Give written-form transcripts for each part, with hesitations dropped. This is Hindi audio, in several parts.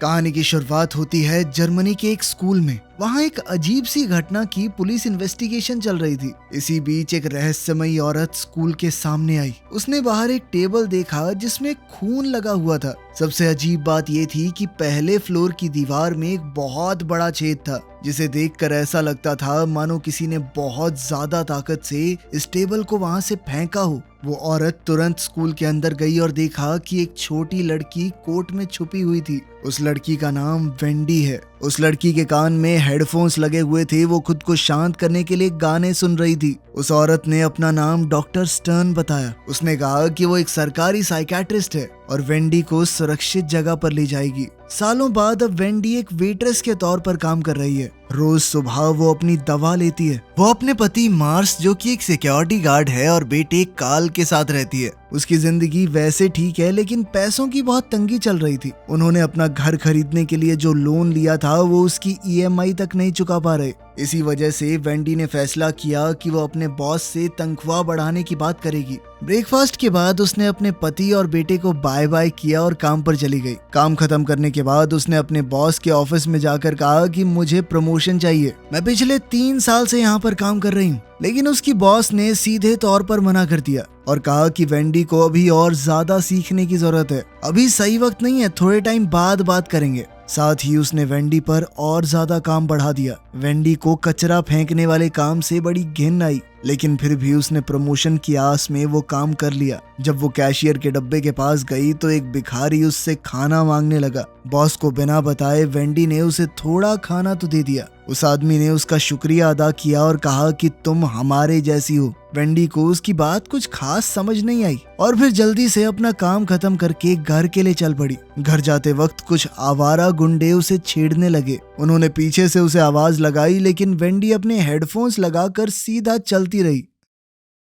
कहानी की शुरुआत होती है जर्मनी के एक स्कूल में। वहाँ एक अजीब सी घटना की पुलिस इन्वेस्टिगेशन चल रही थी। इसी बीच एक रहस्यमयी औरत स्कूल के सामने आई। उसने बाहर एक टेबल देखा जिसमें खून लगा हुआ था। सबसे अजीब बात ये थी कि पहले फ्लोर की दीवार में एक बहुत बड़ा छेद था, जिसे देखकर ऐसा लगता था मानो किसी ने बहुत ज्यादा ताकत से इस टेबल को वहां से फेंका हो। वो औरत तुरंत स्कूल के अंदर गई और देखा कि एक छोटी लड़की कोट में छुपी हुई थी। उस लड़की का नाम वेंडी है। उस लड़की के कान में हेडफोन्स लगे हुए थे। वो खुद को शांत करने के लिए गाने सुन रही थी। उस औरत ने अपना नाम डॉक्टर स्टर्न बताया। उसने कहा कि वो एक सरकारी साइकियाट्रिस्ट है और वेंडी को सुरक्षित जगह पर ले जाएगी। सालों बाद अब वेंडी एक वेट्रेस के तौर पर काम कर रही है। रोज सुबह वो अपनी दवा लेती है। वो अपने पति मार्स, जो कि एक सिक्योरिटी गार्ड है, और बेटे काल के साथ रहती है। उसकी जिंदगी वैसे ठीक है, लेकिन पैसों की बहुत तंगी चल रही थी। उन्होंने अपना घर खरीदने के लिए जो लोन लिया था वो उसकी EMI तक नहीं चुका पा रहे। इसी वजह से वेंडी ने फैसला किया कि वो अपने बॉस से तनख्वाह बढ़ाने की बात करेगी। ब्रेकफास्ट के बाद उसने अपने पति और बेटे को बाय बाय किया और काम पर चली गई। काम खत्म करने के बाद उसने अपने बॉस के ऑफिस में जाकर कहा कि मुझे प्रमोशन चाहिए। मैं पिछले 3 साल से यहाँ पर काम कर रही हूँ। लेकिन उसकी बॉस ने सीधे तौर पर मना कर दिया और कहा कि वेंडी को अभी और ज्यादा सीखने की जरूरत है। अभी सही वक्त नहीं है, थोड़े टाइम बाद बात करेंगे। साथ ही उसने वेंडी पर और ज्यादा काम बढ़ा दिया। वेंडी को कचरा फेंकने वाले काम से बड़ी घिन आई, लेकिन फिर भी उसने प्रमोशन की आस में वो काम कर लिया। जब वो कैशियर के डब्बे के पास गई तो एक भिखारी उससे खाना मांगने लगा। बॉस को बिना बताए वेंडी ने उसे थोड़ा खाना तो दे दिया। उस आदमी ने उसका शुक्रिया अदा किया और कहा कि तुम हमारे जैसी हो। वेंडी को उसकी बात कुछ खास समझ नहीं आई और फिर जल्दी से अपना काम खत्म करके घर के लिए चल पड़ी। घर जाते वक्त कुछ आवारा गुंडे उसे छेड़ने लगे। उन्होंने पीछे से उसे आवाज लगाई, लेकिन वेंडी अपने हेडफोन्स लगाकर सीधा चलती रही।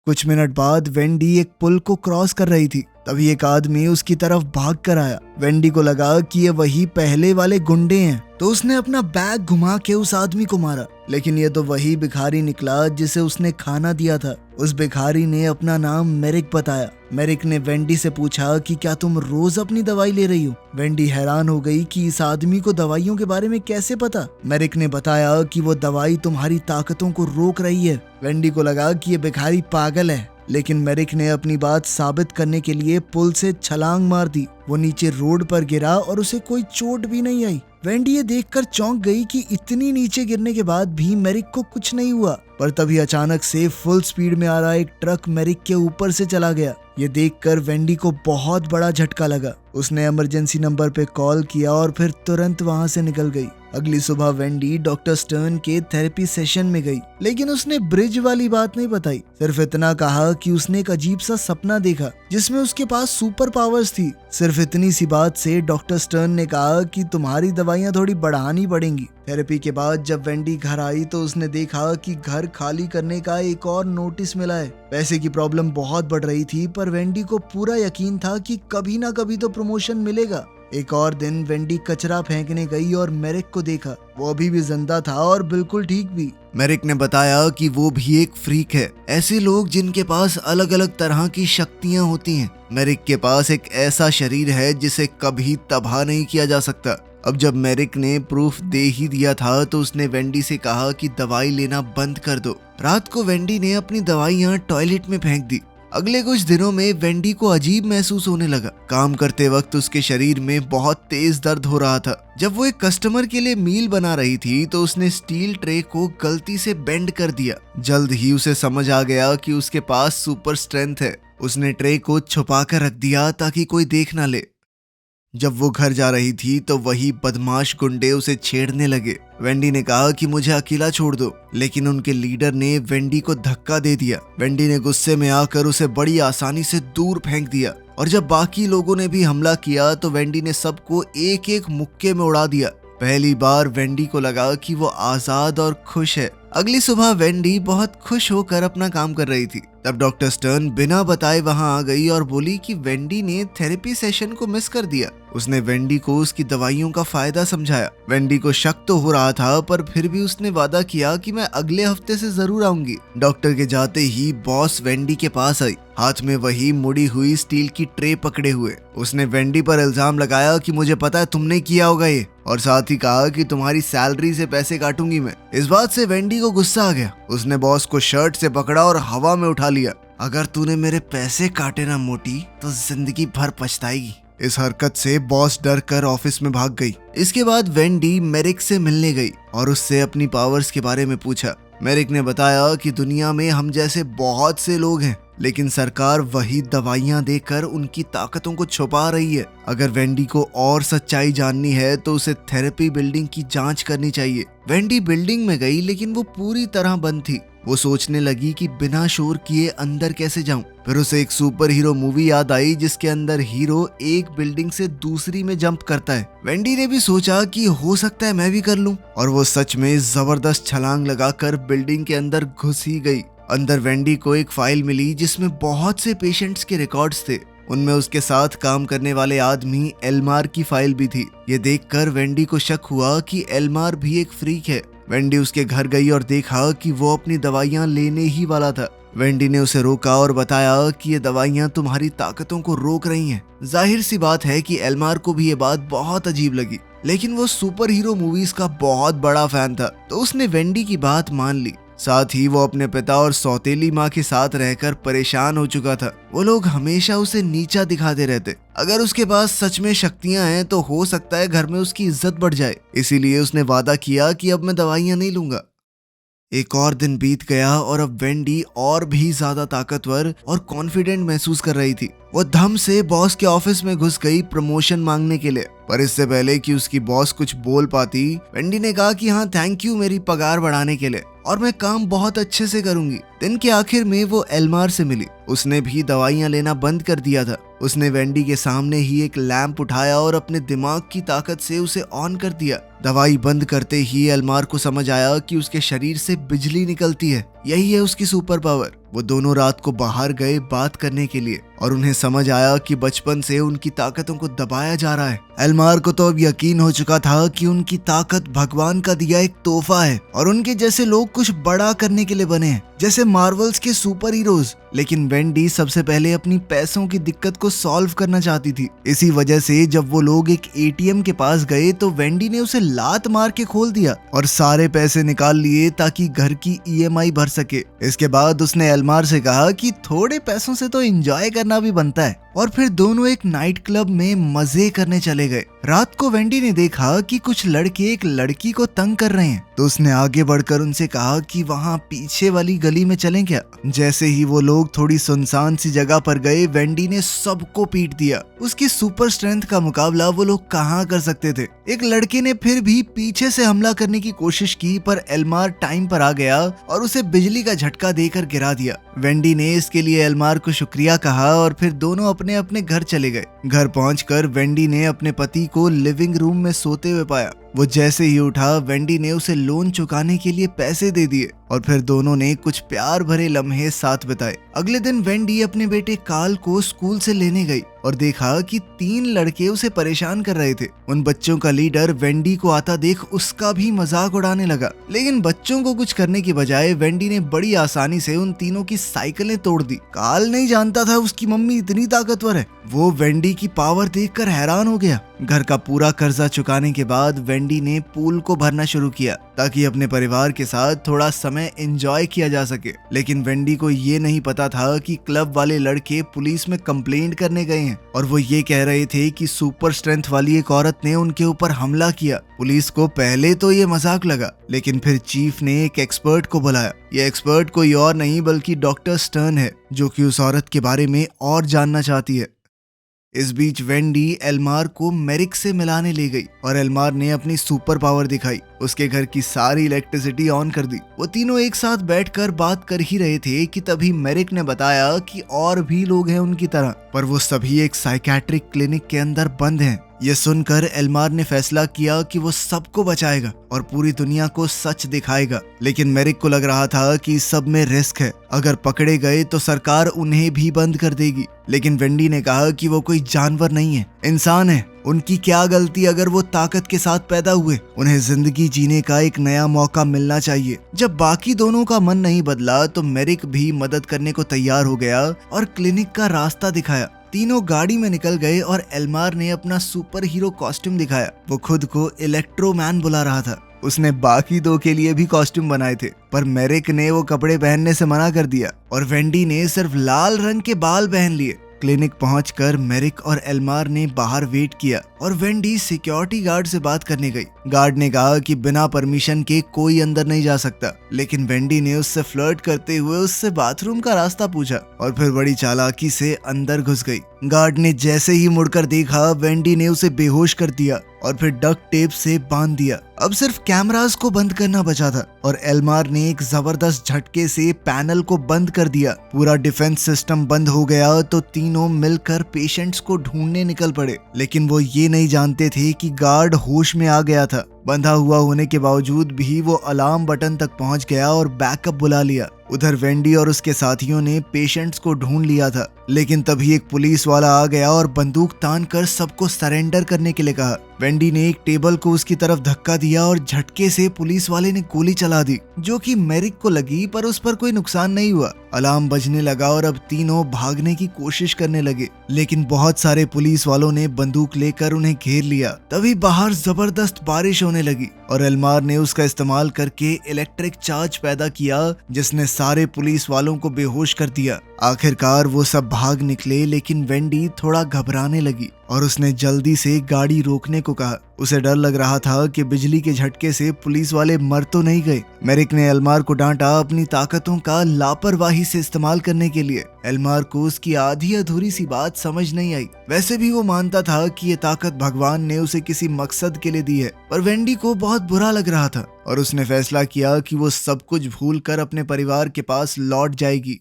कुछ मिनट बाद वेंडी एक पुल को क्रॉस कर रही थी। तभी एक आदमी उसकी तरफ भाग कर आया। वेंडी को लगा कि ये वही पहले वाले गुंडे हैं, तो उसने अपना बैग घुमा के उस आदमी को मारा। लेकिन ये तो वही भिखारी निकला जिसे उसने खाना दिया था। उस भिखारी ने अपना नाम मेरिक बताया। मेरिक ने वेंडी से पूछा कि क्या तुम रोज अपनी दवाई ले रही हो? वेंडी हैरान हो गई कि इस आदमी को दवाइयों के बारे में कैसे पता। मेरिक ने बताया कि वो दवाई तुम्हारी ताकतों को रोक रही है। वेंडी को लगा कि ये भिखारी पागल है, लेकिन मेरिक ने अपनी बात साबित करने के लिए पुल से छलांग मार दी। वो नीचे रोड पर गिरा और उसे कोई चोट भी नहीं आई। वेंडी ये देखकर चौंक गई कि इतनी नीचे गिरने के बाद भी मेरिक को कुछ नहीं हुआ। पर तभी अचानक से फुल स्पीड में आ रहा एक ट्रक मेरिक के ऊपर से चला गया। ये देखकर वेंडी को बहुत बड़ा झटका लगा। उसने इमरजेंसी नंबर पे कॉल किया और फिर तुरंत वहां से निकल गई। अगली सुबह वेंडी डॉक्टर स्टर्न के थेरेपी सेशन में गई, लेकिन उसने ब्रिज वाली बात नहीं बताई। सिर्फ इतना कहा कि उसने एक अजीब सा सपना देखा जिसमें उसके पास सुपर पावर्स थी। सिर्फ इतनी सी बात से डॉक्टर स्टर्न ने कहा कि तुम्हारी दवाइयाँ थोड़ी बढ़ानी पड़ेंगी। थेरेपी के बाद जब वेंडी घर आई तो उसने देखा कि घर खाली करने का एक और नोटिस मिला है। पैसे की प्रॉब्लम बहुत बढ़ रही थी, पर वेंडी को पूरा यकीन था कि कभी ना कभी तो प्रमोशन मिलेगा। एक और दिन वेंडी कचरा फेंकने गई और मेरिक को देखा। वो अभी भी जिंदा था और बिल्कुल ठीक भी। मेरिक ने बताया कि वो भी एक फ्रीक है, ऐसे लोग जिनके पास अलग अलग तरह की शक्तियां होती हैं। मेरिक के पास एक ऐसा शरीर है जिसे कभी तबाह नहीं किया जा सकता। अब जब मेरिक ने प्रूफ दे ही दिया था तो उसने वेंडी से कहा कि दवाई लेना बंद कर दो। रात को वेंडी ने अपनी दवाइयां टॉयलेट में फेंक दी। अगले कुछ दिनों में वेंडी को अजीब महसूस होने लगा। काम करते वक्त उसके शरीर में बहुत तेज दर्द हो रहा था। जब वो एक कस्टमर के लिए मील बना रही थी तो उसने स्टील ट्रे को गलती से बेंड कर दिया। जल्द ही उसे समझ आ गया कि उसके पास सुपर स्ट्रेंथ है। उसने ट्रे को छुपा कर रख दिया ताकि कोई देख ना ले। जब वो घर जा रही थी तो वही बदमाश गुंडे उसे छेड़ने लगे। वेंडी ने कहा कि मुझे अकेला छोड़ दो, लेकिन उनके लीडर ने वेंडी को धक्का दे दिया। वेंडी ने गुस्से में आकर उसे बड़ी आसानी से दूर फेंक दिया और जब बाकी लोगों ने भी हमला किया तो वेंडी ने सबको एक एक मुक्के में उड़ा दिया। पहली बार वेंडी को लगा कि वो आजाद और खुश है। अगली सुबह वेंडी बहुत खुश होकर अपना काम कर रही थी। तब डॉक्टर स्टर्न बिना बताए वहां आ गई और बोली कि वेंडी ने थेरेपी सेशन को मिस कर दिया। उसने वेंडी को उसकी दवाइयों का फायदा समझाया। वेंडी को शक तो हो रहा था, पर फिर भी उसने वादा किया कि मैं अगले हफ्ते से जरूर आऊंगी। डॉक्टर के जाते ही बॉस वेंडी के पास आई, हाथ में वही मुड़ी हुई स्टील की ट्रे पकड़े हुए। उसने वेंडी पर इल्जाम लगाया कि मुझे पता है तुमने किया होगा ये, और साथ ही कहा कि तुम्हारी सैलरी से पैसे काटूंगी मैं। इस बात से वेंडी को गुस्सा आ गया। उसने बॉस को शर्ट से पकड़ा और हवा में उठा लिया। अगर तूने मेरे पैसे काटे ना मोटी, तो जिंदगी भर पछताएगी। इस हरकत से बॉस डर कर ऑफिस में भाग गई। इसके बाद वेंडी मेरिक से मिलने गई और उससे अपनी पावर्स के बारे में पूछा। मेरिक ने बताया कि दुनिया में हम जैसे बहुत से लोग हैं, लेकिन सरकार वही दवाइयां देकर उनकी ताकतों को छुपा रही है। अगर वेंडी को और सच्चाई जाननी है तो उसे थेरेपी बिल्डिंग की जांच करनी चाहिए। वेंडी बिल्डिंग में गई, लेकिन वो पूरी तरह बंद थी। वो सोचने लगी कि बिना शोर किए अंदर कैसे जाऊं। फिर उसे एक सुपर हीरो मूवी याद आई, जिसके अंदर हीरो एक बिल्डिंग से दूसरी में जंप करता है। वेंडी ने भी सोचा कि हो सकता है मैं भी कर लूं, और वो सच में जबरदस्त छलांग लगाकर बिल्डिंग के अंदर घुस ही गई। अंदर वेंडी को एक फाइल मिली जिसमें बहुत से पेशेंट्स के रिकॉर्ड्स थे। उनमें उसके साथ काम करने वाले आदमी एल्मार की फाइल भी थी। ये देखकर वेंडी को शक हुआ कि एल्मार भी एक फ्रीक है। वेंडी उसके घर गई और देखा कि वो अपनी दवाइयां लेने ही वाला था। वेंडी ने उसे रोका और बताया कि ये दवाइयां तुम्हारी ताकतों को रोक रही हैं। जाहिर सी बात है कि एल्मार को भी ये बात बहुत अजीब लगी, लेकिन वो सुपर हीरो मूवीज का बहुत बड़ा फैन था, तो उसने वेंडी की बात मान ली। साथ ही वो अपने पिता और सौतेली माँ के साथ रहकर परेशान हो चुका था। वो लोग हमेशा उसे नीचा दिखाते रहते। अगर उसके पास सच में शक्तियां हैं तो हो सकता है घर में उसकी इज्जत बढ़ जाए। इसीलिए उसने वादा किया कि अब मैं दवाइयां नहीं लूंगा। एक और दिन बीत गया और अब वेंडी और भी ज्यादा ताकतवर और कॉन्फिडेंट महसूस कर रही थी। वो धम से बॉस के ऑफिस में घुस गई प्रमोशन मांगने के लिए, पर इससे पहले कि उसकी बॉस कुछ बोल पाती, वेंडी ने कहा कि हाँ थैंक यू मेरी पगार बढ़ाने के लिए, और मैं काम बहुत अच्छे से करूंगी। दिन के आखिर में वो एल्मार से मिली। उसने भी दवाइयां लेना बंद कर दिया था। उसने वेंडी के सामने ही एक लैंप उठाया और अपने दिमाग की ताकत से उसे ऑन कर दिया। दवाई बंद करते ही एल्मार को समझ आया कि उसके शरीर से बिजली निकलती है। यही है उसकी सुपर पावर। वो दोनों रात को बाहर गए बात करने के लिए, और उन्हें समझ आया कि बचपन से उनकी ताकतों को दबाया जा रहा है। एल्मार को तो अब यकीन हो चुका था कि उनकी ताकत भगवान का दिया एक तोहफा है, और उनके जैसे लोग कुछ बड़ा करने के लिए बने हैं, जैसे मार्वल्स के सुपर हीरोज। लेकिन वेंडी सबसे पहले अपनी पैसों की दिक्कत को सॉल्व करना चाहती थी। इसी वजह से जब वो लोग एक एटीएम के पास गए तो वेंडी ने उसे लात मार के खोल दिया और सारे पैसे निकाल लिए ताकि घर की ईएमआई भर सके। इसके बाद उसने एल्मार से कहा कि थोड़े पैसों से तो एंजॉय करना भी बनता है, और फिर दोनों एक नाइट क्लब में मजे करने चले गए। रात को वेंडी ने देखा कि कुछ लड़के एक लड़की को तंग कर रहे हैं, तो उसने आगे बढ़कर उनसे कहा कि वहाँ पीछे वाली गली में चलें क्या। जैसे ही वो लोग थोड़ी सुनसान सी जगह पर गए, वेंडी ने सबको पीट दिया। उसकी सुपर स्ट्रेंथ का मुकाबला वो लोग कहाँ कर सकते थे। एक लड़के ने फिर भी पीछे से हमला करने की कोशिश की, पर एल्मार टाइम पर आ गया और उसे बिजली का झटका देकर गिरा दिया। वेंडी ने इसके लिए एल्मार को शुक्रिया कहा और फिर दोनों अपने अपने घर चले गए। घर पहुंचकर वेंडी ने अपने पति को लिविंग रूम में सोते हुए पाया। वो जैसे ही उठा, वेंडी ने उसे लोन चुकाने के लिए पैसे दे दिए और फिर दोनों ने कुछ प्यार भरे लम्हे साथ बिताए। अगले दिन वेंडी अपने बेटे कार्ल को स्कूल से लेने गई और देखा कि 3 लड़के उसे परेशान कर रहे थे। उन बच्चों का लीडर वेंडी को आता देख उसका भी मजाक उड़ाने लगा, लेकिन बच्चों को कुछ करने की बजाय वेंडी ने बड़ी आसानी से उन तीनों की साइकिलें तोड़ दी। कार्ल नहीं जानता था उसकी मम्मी इतनी ताकतवर है। वो वेंडी की पावर देखकर हैरान हो गया। घर का पूरा कर्जा चुकाने के बाद वेंडी ने पूल को भरना शुरू किया ताकि अपने परिवार के साथ थोड़ा समय एंजॉय किया जा सके। लेकिन वेंडी को ये नहीं पता था कि क्लब वाले लड़के पुलिस में कंप्लेंट करने गए हैं और वो ये कह रहे थे कि सुपर स्ट्रेंथ वाली एक औरत ने उनके ऊपर हमला किया। पुलिस को पहले तो ये मजाक लगा, लेकिन फिर चीफ ने एक एक्सपर्ट को बुलाया। ये एक्सपर्ट कोई और नहीं बल्कि डॉक्टर स्टर्न है, जो कि उस औरत के बारे में और जानना चाहती है। इस बीच वेंडी एल्मार को मेरिक से मिलाने ले गई और एल्मार ने अपनी सुपर पावर दिखाई। उसके घर की सारी इलेक्ट्रिसिटी ऑन कर दी। वो तीनों एक साथ बैठकर बात कर ही रहे थे कि तभी मेरिक ने बताया कि और भी लोग हैं उनकी तरह, पर वो सभी एक साइकेट्रिक क्लिनिक के अंदर बंद हैं। ये सुनकर एल्मार ने फैसला किया कि वो सबको बचाएगा और पूरी दुनिया को सच दिखाएगा। लेकिन मेरिक को लग रहा था कि इस सब में रिस्क है, अगर पकड़े गए तो सरकार उन्हें भी बंद कर देगी। लेकिन वेंडी ने कहा कि वो कोई जानवर नहीं है, इंसान है। उनकी क्या गलती अगर वो ताकत के साथ पैदा हुए, उन्हें जिंदगी जीने का एक नया मौका मिलना चाहिए। जब बाकी दोनों का मन नहीं बदला तो मेरिक भी मदद करने को तैयार हो गया और क्लिनिक का रास्ता दिखाया। तीनों गाड़ी में निकल गए और एल्मार ने अपना सुपर हीरो कॉस्ट्यूम दिखाया। वो खुद को इलेक्ट्रोमैन बुला रहा था। उसने बाकी दो के लिए भी कॉस्ट्यूम बनाए थे, पर मेरिक ने वो कपड़े पहनने से मना कर दिया और वेंडी ने सिर्फ लाल रंग के बाल पहन लिए। क्लिनिक पहुंचकर मेरिक और एल्मार ने बाहर वेट किया और वेंडी सिक्योरिटी गार्ड से बात करने गई। गार्ड ने कहा कि बिना परमिशन के कोई अंदर नहीं जा सकता, लेकिन वेंडी ने उससे फ्लर्ट करते हुए उससे बाथरूम का रास्ता पूछा और फिर बड़ी चालाकी से अंदर घुस गई। गार्ड ने जैसे ही मुड़कर देखा, वेंडी ने उसे बेहोश कर दिया और फिर डक्ट टेप से बांध दिया। अब सिर्फ कैमरास को बंद करना बचा था और एल्मार ने एक जबरदस्त झटके से पैनल को बंद कर दिया। पूरा डिफेंस सिस्टम बंद हो गया तो तीनों मिलकर पेशेंट्स को ढूंढने निकल पड़े। लेकिन वो ये नहीं जानते थे कि गार्ड होश में आ गया था। बंधा हुआ होने के बावजूद भी वो अलार्म बटन तक पहुंच गया और बैकअप बुला लिया। उधर वेंडी और उसके साथियों ने पेशेंट्स को ढूंढ लिया था, लेकिन तभी एक पुलिस वाला आ गया और बंदूक तान कर सबको सरेंडर करने के लिए कहा। वेंडी ने एक टेबल को उसकी तरफ धक्का दिया और झटके से पुलिस वाले ने गोली चला दी, जो कि मेरिक को लगी, पर उस पर कोई नुकसान नहीं हुआ। अलार्म बजने लगा और अब तीनों भागने की कोशिश करने लगे, लेकिन बहुत सारे पुलिस वालों ने बंदूक लेकर उन्हें घेर लिया। तभी बाहर जबरदस्त बारिश होने लगी और एल्मार ने उसका इस्तेमाल करके इलेक्ट्रिक चार्ज पैदा किया, जिसने सारे पुलिस वालों को बेहोश कर दिया। आखिरकार वो सब भाग निकले, लेकिन वेंडी थोड़ा घबराने लगी और उसने जल्दी से गाड़ी रोकने को कहा। उसे डर लग रहा था कि बिजली के झटके से पुलिस वाले मर तो नहीं गए। मेरिक ने एल्मार को डांटा अपनी ताकतों का लापरवाही से इस्तेमाल करने के लिए। एल्मार को उसकी आधी अधूरी सी बात समझ नहीं आई। वैसे भी वो मानता था कि ये ताकत भगवान ने उसे किसी मकसद के लिए दी है, पर वेंडी को बहुत बुरा लग रहा था और उसने फैसला किया कि वो सब कुछ भूल कर अपने परिवार के पास लौट जाएगी।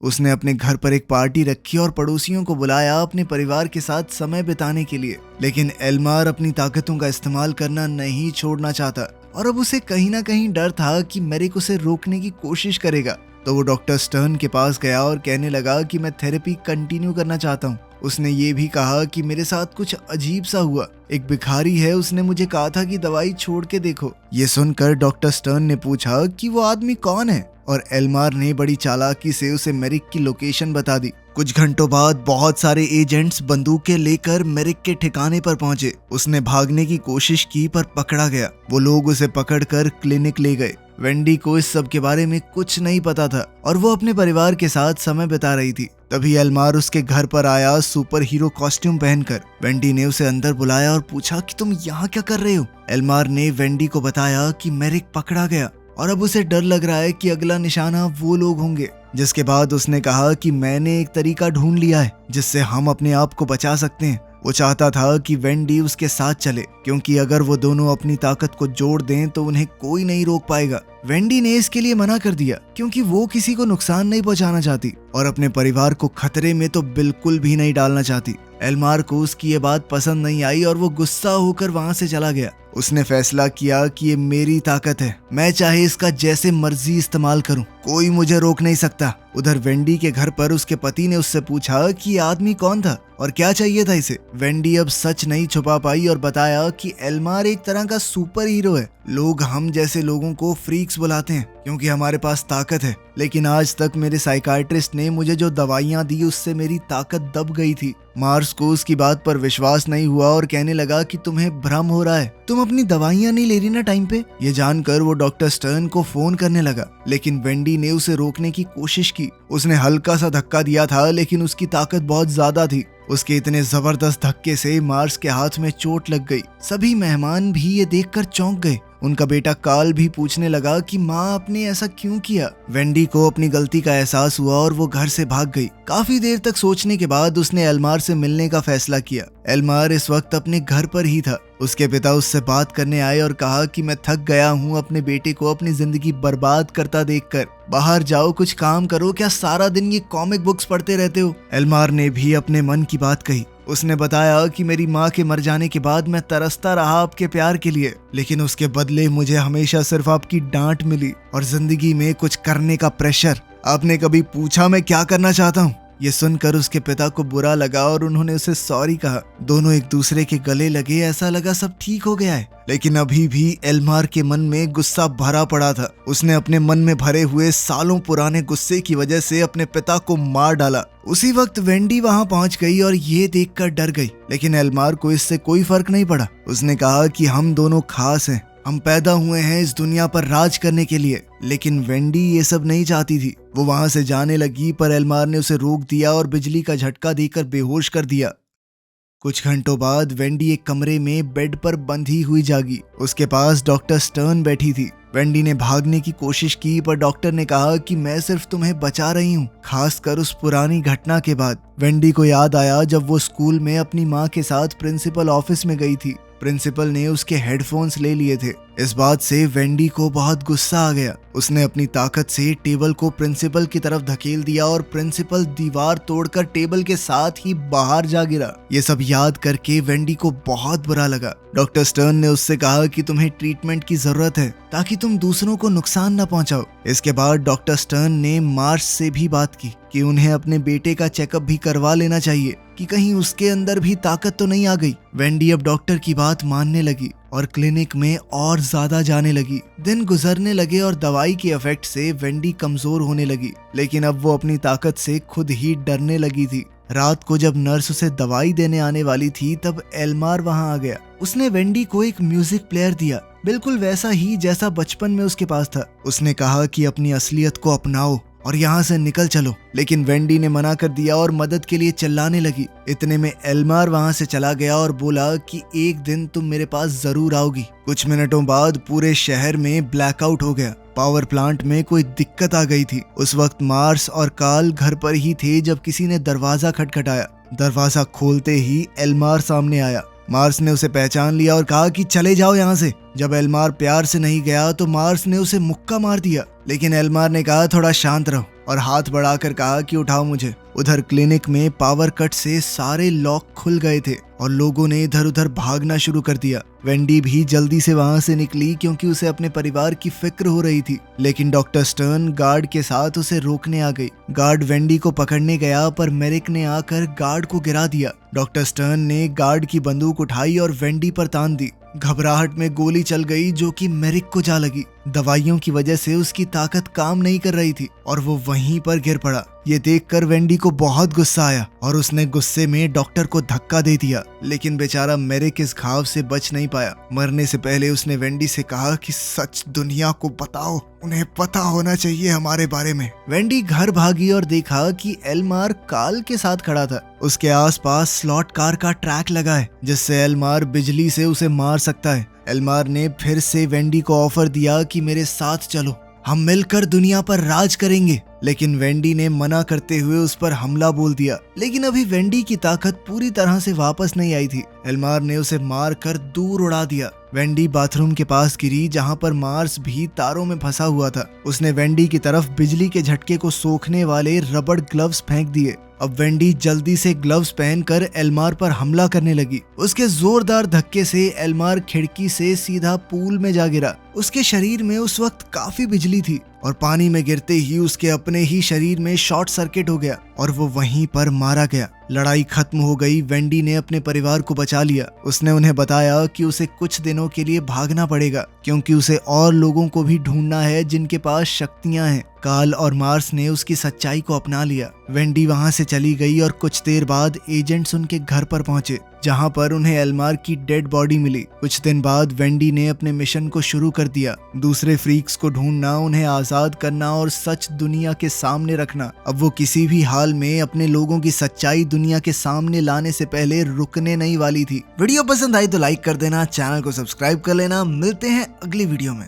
उसने अपने घर पर एक पार्टी रखी और पड़ोसियों को बुलाया अपने परिवार के साथ समय बिताने के लिए। लेकिन एल्मार अपनी ताकतों का इस्तेमाल करना नहीं छोड़ना चाहता और अब उसे कहीं ना कहीं डर था कि मेरिक उसे रोकने की कोशिश करेगा। तो वो डॉक्टर स्टर्न के पास गया और कहने लगा कि मैं थेरेपी कंटिन्यू करना चाहता हूँ। उसने ये भी कहा कि मेरे साथ कुछ अजीब सा हुआ। एक भिखारी है, उसने मुझे कहा था कि दवाई छोड़ के देखो। ये सुनकर डॉक्टर स्टर्न ने पूछा कि वो आदमी कौन है, और एल्मार ने बड़ी चालाकी से उसे मेरिक की लोकेशन बता दी। कुछ घंटों बाद बहुत सारे एजेंट्स बंदूकें लेकर मेरिक के ठिकाने पर पहुंचे। उसने भागने की कोशिश की पर पकड़ा गया। वो लोग उसे पकड़कर क्लिनिक ले गए। वेंडी को इस सब के बारे में कुछ नहीं पता था और वो अपने परिवार के साथ समय बिता रही थी। तभी एल्मार उसके घर पर आया सुपर हीरो कॉस्ट्यूम पहनकर। वेंडी ने उसे अंदर बुलाया और पूछा कि तुम यहाँ क्या कर रहे हो। एल्मार ने वेंडी को बताया कि मेरिक पकड़ा गया और अब उसे डर लग रहा है कि अगला निशाना वो लोग होंगे। जिसके बाद उसने कहा कि मैंने एक तरीका ढूंढ लिया है जिससे हम अपने आप को बचा सकते हैं। वो चाहता था कि वेंडी उसके साथ चले, क्योंकि अगर वो दोनों अपनी ताकत को जोड़ दें तो उन्हें कोई नहीं रोक पाएगा। वेंडी ने इसके लिए मना कर दिया क्योंकि वो किसी को नुकसान नहीं पहुंचाना चाहती और अपने परिवार को खतरे में तो बिल्कुल भी नहीं डालना चाहती। एल्मार को उसकी ये बात पसंद नहीं आई और वो गुस्सा होकर वहां से चला गया। उसने फैसला किया कि ये मेरी ताकत है, मैं चाहे इसका जैसे मर्जी इस्तेमाल करूं, कोई मुझे रोक नहीं सकता। उधर वेंडी के घर पर उसके पति ने उससे पूछा कि ये आदमी कौन था और क्या चाहिए था इसे। वेंडी अब सच नहीं छुपा पाई और बताया कि एल्मार एक तरह का सुपर हीरो है। लोग हम जैसे लोगों को फ्रीक्स बुलाते हैं क्योंकि हमारे पास ताकत है, लेकिन आज तक मेरे साइकाइट्रिस्ट ने मुझे जो दवाइयां दी उससे मेरी ताकत दब गई थी। मार्स को उसकी बात पर विश्वास नहीं हुआ और कहने लगा कि तुम्हें भ्रम हो रहा है, तुम अपनी दवाइयां नहीं ले रही ना टाइम पे। ये जानकर वो डॉक्टर स्टर्न को फोन करने लगा, लेकिन वेंडी ने उसे रोकने की कोशिश की। उसने हल्का सा धक्का दिया था, लेकिन उसकी ताकत बहुत ज्यादा थी। उसके इतने जबरदस्त धक्के से मार्स के हाथ में चोट लग गई। सभी मेहमान भी ये देखकर चौंक गए। उनका बेटा कार्ल भी पूछने लगा कि माँ आपने ऐसा क्यों किया। वेंडी को अपनी गलती का एहसास हुआ और वो घर से भाग गई। काफी देर तक सोचने के बाद उसने एल्मार से मिलने का फैसला किया। एल्मार इस वक्त अपने घर पर ही था। उसके पिता उससे बात करने आए और कहा कि मैं थक गया हूँ अपने बेटे को अपनी जिंदगी बर्बाद करता देखकर। बाहर जाओ, कुछ काम करो, क्या सारा दिन ये कॉमिक बुक्स पढ़ते रहते हो। एल्मार ने भी अपने मन की बात कही। उसने बताया कि मेरी माँ के मर जाने के बाद मैं तरसता रहा आपके प्यार के लिए, लेकिन उसके बदले मुझे हमेशा सिर्फ आपकी डांट मिली और जिंदगी में कुछ करने का प्रेशर। आपने कभी पूछा मैं क्या करना चाहता हूँ? ये सुनकर उसके पिता को बुरा लगा और उन्होंने उसे सॉरी कहा। दोनों एक दूसरे के गले लगे, ऐसा लगा सब ठीक हो गया है। लेकिन अभी भी एल्मार के मन में गुस्सा भरा पड़ा था। उसने अपने मन में भरे हुए सालों पुराने गुस्से की वजह से अपने पिता को मार डाला। उसी वक्त वेंडी वहां पहुंच गई और ये देखकर डर गई, लेकिन एल्मार को इससे कोई फर्क नहीं पड़ा। उसने कहा कि हम दोनों खास हैं, हम पैदा हुए हैं इस दुनिया पर राज करने के लिए। लेकिन वेंडी ये सब नहीं चाहती थी। वो वहां से जाने लगी, पर एल्मार ने उसे रोक दिया और बिजली का झटका देकर बेहोश कर दिया। कुछ घंटों बाद वेंडी एक कमरे में बेड पर बंधी हुई जागी। उसके पास डॉक्टर स्टर्न बैठी थी। वेंडी ने भागने की कोशिश की, पर डॉक्टर ने कहा कि मैं सिर्फ तुम्हें बचा रही हूँ। खासकर उस पुरानी घटना के बाद वेंडी को याद आया जब वो स्कूल में अपनी माँ के साथ प्रिंसिपल ऑफिस में गई थी। प्रिंसिपल ने उसके हेडफोन्स ले लिए थे। इस बात से वेंडी को बहुत गुस्सा आ गया। उसने अपनी ताकत से टेबल को प्रिंसिपल की तरफ धकेल दिया और प्रिंसिपल दीवार तोड़कर टेबल के साथ ही बाहर जा गिरा। ये सब याद करके वेंडी को बहुत बुरा लगा। डॉक्टर स्टर्न ने उससे कहा कि तुम्हें ट्रीटमेंट की जरूरत है ताकि तुम दूसरों को नुकसान न पहुंचाओ। इसके बाद डॉक्टर स्टर्न ने मार्श से भी बात की कि उन्हें अपने बेटे का चेकअप भी करवा लेना चाहिए कि कहीं उसके अंदर भी ताकत तो नहीं आ गई। वेंडी अब डॉक्टर की बात मानने लगी और क्लिनिक में और ज्यादा जाने लगी। दिन गुजरने लगे और दवाई के इफेक्ट से वेंडी कमजोर होने लगी, लेकिन अब वो अपनी ताकत से खुद ही डरने लगी थी। रात को जब नर्स उसे दवाई देने आने वाली थी, तब एल्मार वहां आ गया। उसने वेंडी को एक म्यूजिक प्लेयर दिया, बिल्कुल वैसा ही जैसा बचपन में उसके पास था। उसने कहा कि अपनी असलियत को अपनाओ और यहाँ से निकल चलो, लेकिन वेंडी ने मना कर दिया और मदद के लिए चिल्लाने लगी। इतने में एल्मार वहां से चला गया और बोला कि एक दिन तुम मेरे पास जरूर आओगी। कुछ मिनटों बाद पूरे शहर में ब्लैकआउट हो गया। पावर प्लांट में कोई दिक्कत आ गई थी। उस वक्त मार्स और कार्ल घर पर ही थे जब किसी ने दरवाजा खटखटाया। दरवाजा खोलते ही एल्मार सामने आया। मार्स ने उसे पहचान लिया और कहा कि चले जाओ यहाँ से। जब एल्मार प्यार से नहीं गया तो मार्स ने उसे मुक्का मार दिया, लेकिन एल्मार ने कहा थोड़ा शांत रहो और हाथ बढ़ाकर कहा कि उठाओ मुझे। उधर क्लिनिक में पावर कट से सारे लॉक खुल गए थे और लोगों ने इधर उधर भागना शुरू कर दिया। वेंडी भी जल्दी से वहां से निकली क्योंकि उसे अपने परिवार की फिक्र हो रही थी, लेकिन डॉक्टर स्टर्न गार्ड के साथ उसे रोकने आ गई। गार्ड वेंडी को पकड़ने गया, पर मेरिक ने आकर गार्ड को गिरा दिया। डॉक्टर स्टर्न ने गार्ड की बंदूक उठाई और वेंडी पर तान दी। घबराहट में गोली चल गई जो कि मेरिक को जा लगी। दवाइयों की वजह से उसकी ताकत काम नहीं कर रही थी और वो वहीं पर गिर पड़ा। ये देखकर वेंडी को बहुत गुस्सा आया और उसने गुस्से में डॉक्टर को धक्का दे दिया, लेकिन बेचारा मेरिक इस घाव से बच नहीं पाया। मरने से पहले उसने वेंडी से कहा कि सच दुनिया को बताओ, उन्हें पता होना चाहिए हमारे बारे में। वेंडी घर भागी और देखा कि एल्मार कार्ल के साथ खड़ा था। उसके आसपास स्लॉट कार का ट्रैक लगा है जिससे एल्मार बिजली से उसे मार सकता है। एल्मार ने फिर से वेंडी को ऑफर दिया कि मेरे साथ चलो, हम मिलकर दुनिया पर राज करेंगे, लेकिन वेंडी ने मना करते हुए उस पर हमला बोल दिया। लेकिन अभी वेंडी की ताकत पूरी तरह से वापस नहीं आई थी। एल्मार ने उसे मार कर दूर उड़ा दिया। वेंडी बाथरूम के पास गिरी जहां पर मार्स भी तारों में फंसा हुआ था। उसने वेंडी की तरफ बिजली के झटके को सोखने वाले रबड़ ग्लव्स फेंक दिए। अब वेंडी जल्दी से ग्लव्स पहनकर एल्मार पर हमला करने लगी। उसके जोरदार धक्के से एल्मार खिड़की से सीधा पूल में जा गिरा। उसके शरीर में उस वक्त काफी बिजली थी और पानी में गिरते ही उसके अपने ही शरीर में शॉर्ट सर्किट हो गया और वो वहीं पर मारा गया। लड़ाई खत्म हो गई। वेंडी ने अपने परिवार को बचा लिया। उसने उन्हें बताया कि उसे कुछ दिनों के लिए भागना पड़ेगा क्योंकि उसे और लोगों को भी ढूंढना है जिनके पास शक्तियां हैं। कार्ल और मार्स ने उसकी सच्चाई को अपना लिया। वेंडी वहां से चली गई और कुछ देर बाद एजेंट्स उनके घर पर पहुंचे जहां पर उन्हें एल्मार की डेड बॉडी मिली। कुछ दिन बाद वेंडी ने अपने मिशन को शुरू कर दिया। दूसरे फ्रीक्स को ढूंढना, उन्हें आजाद करना और सच दुनिया के सामने रखना। अब वो किसी भी हाल में अपने लोगों की सच्चाई दुनिया के सामने लाने से पहले रुकने नहीं वाली थी। वीडियो पसंद आई तो लाइक कर देना, चैनल को सब्सक्राइब कर लेना। मिलते हैं अगली वीडियो में।